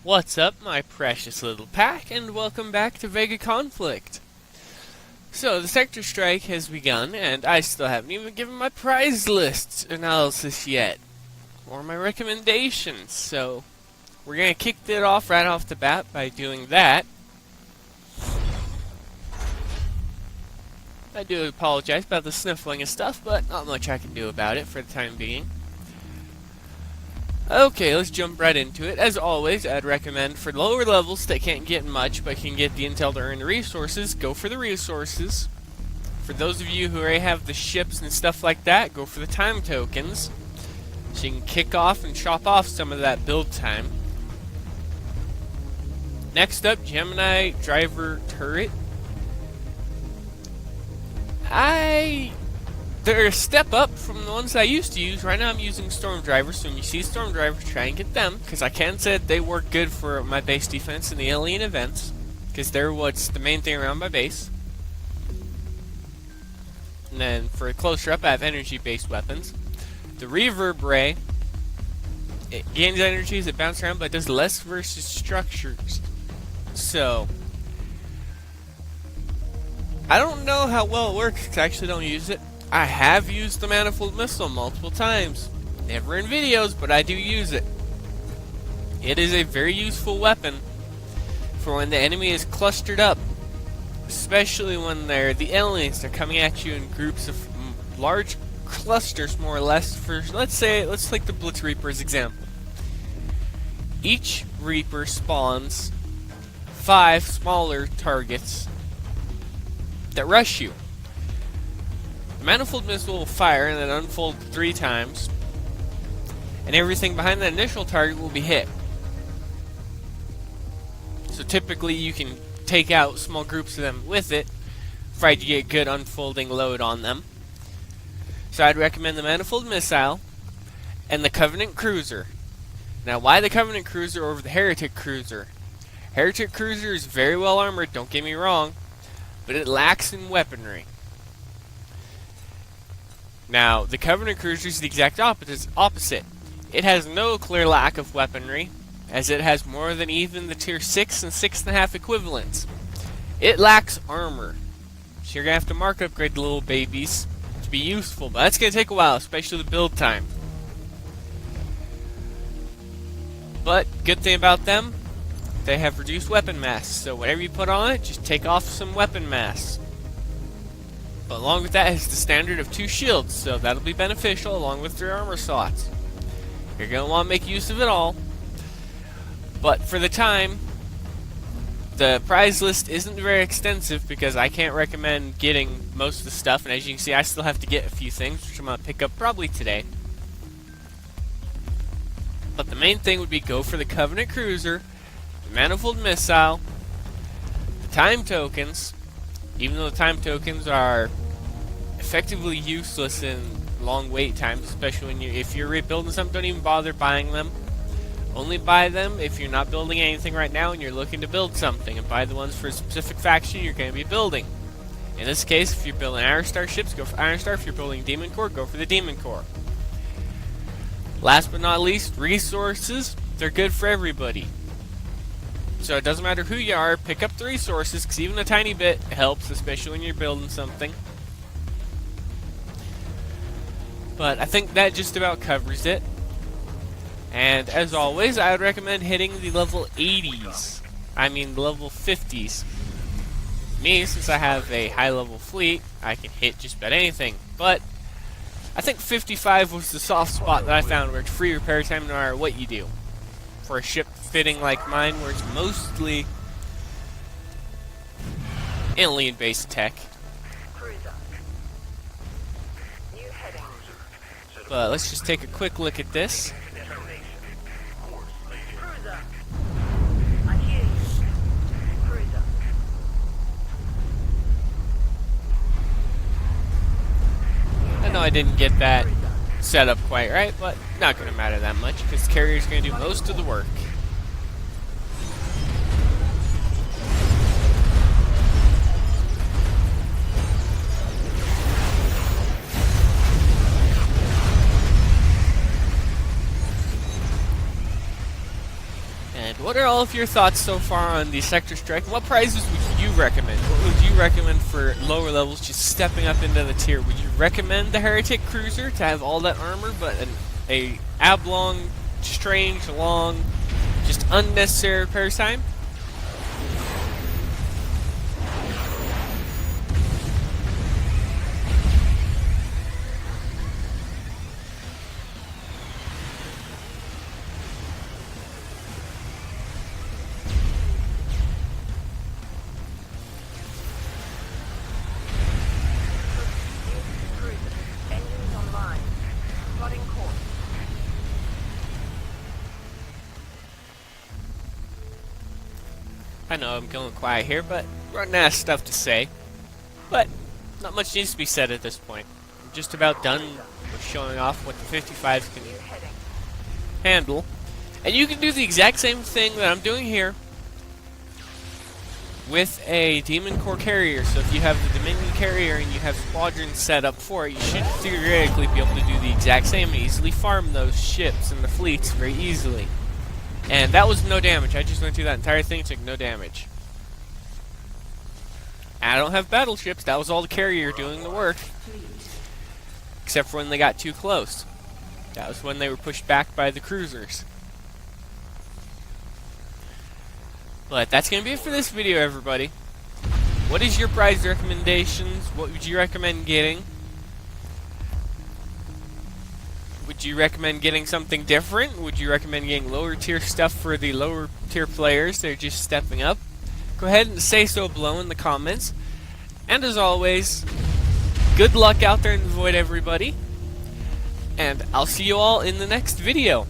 What's up, my precious little pack, and welcome back to VEGA Conflict. So, the sector strike has begun, and I still haven't even given my prize list analysis yet, or my recommendations, so we're gonna kick it off right off the bat by doing that. I do apologize about the sniffling and stuff, but not much I can do about it for the time being. Okay, let's jump right into it. As always, I'd recommend for lower levels that can't get much but can get the intel to earn the resources, go for the resources. For those of you who already have the ships and stuff like that, go for the time tokens. So you can kick off and chop off some of that build time. Next up, Gemini Driver Turret. They're a step up from the ones I used to use. Right now I'm using Storm Drivers, so when you see Storm Drivers, try and get them, because I can say that they work good for my base defense in the alien events, because they're what's the main thing around my base. And then for a closer up, I have energy-based weapons. The Reverb Ray, it gains energy as it bounces around, but does less versus structures. So, I don't know how well it works, because I actually don't use it. I have used the Manifold Missile multiple times. Never in videos, but I do use it. It is a very useful weapon for when the enemy is clustered up. Especially when they're the aliens. They're coming at you in groups of large clusters, more or less. For let's take the Blitz Reaper as example. Each Reaper spawns 5 smaller targets that rush you. The Manifold Missile will fire and then unfold 3 times, and everything behind the initial target will be hit. So typically you can take out small groups of them with it, provided you get good unfolding load on them. So I'd recommend the Manifold Missile and the Covenant Cruiser. Now, why the Covenant Cruiser over the Heretic Cruiser? Heretic Cruiser is very well armored, don't get me wrong, but it lacks in weaponry. Now, the Covenant Cruiser is the exact opposite. It has no clear lack of weaponry, as it has more than even the tier 6 and 6.5 equivalents. It lacks armor, so you're going to have to mark upgrade the little babies to be useful, but that's going to take a while, especially the build time. But, good thing about them, they have reduced weapon mass, so whatever you put on it, just take off some weapon mass. But along with that is the standard of 2 shields, so that'll be beneficial along with 3 armor slots. You're going to want to make use of it all. But for the time, the prize list isn't very extensive because I can't recommend getting most of the stuff, and as you can see I still have to get a few things, which I'm going to pick up probably today. But the main thing would be go for the Covenant Cruiser, the Manifold Missile, the time tokens, even though the time tokens are effectively useless in long wait times, especially when if you're rebuilding something, don't even bother buying them. Only buy them if you're not building anything right now and you're looking to build something, and buy the ones for a specific faction you're going to be building. In this case, if you're building Iron Star ships, go for Iron Star. If you're building Demon Core, go for the Demon Core. Last but not least, resources. They're good for everybody. So it doesn't matter who you are, pick up the resources, because even a tiny bit helps, especially when you're building something. But I think that just about covers it. And as always, I would recommend hitting the level 80s. I mean the level 50s. Me, since I have a high level fleet, I can hit just about anything. But I think 55 was the soft spot that I found where it's free repair time no matter what you do. For a ship fitting like mine, where it's mostly alien-based tech. But let's just take a quick look at this. I know I didn't get that set up quite right, but not going to matter that much because the carrier's going to do most of the work. And what are all of your thoughts so far on the Sector Strike? What prizes would you recommend? What would you recommend for lower levels just stepping up into the tier? Would you recommend the Heretic Cruiser to have all that armor, but a oblong, strange, long, just unnecessary repair time? I know I'm going quiet here, but running out of stuff to say. But not much needs to be said at this point. I'm just about done with showing off what the 55s can handle. And you can do the exact same thing that I'm doing here with a Demon Core carrier. So if you have the Dominion carrier and you have squadrons set up for it, you should theoretically be able to do the exact same and easily farm those ships and the fleets very easily. And that was no damage. I just went through that entire thing, took no damage. I don't have battleships. That was all the carrier doing the work. Except for when they got too close. That was when they were pushed back by the cruisers. But that's going to be it for this video, everybody. What is your prize recommendations? What would you recommend getting? Would you recommend getting something different? Would you recommend getting lower tier stuff for the lower tier players? They're just stepping up. Go ahead and say so below in the comments. And as always, good luck out there in the void, everybody. And I'll see you all in the next video.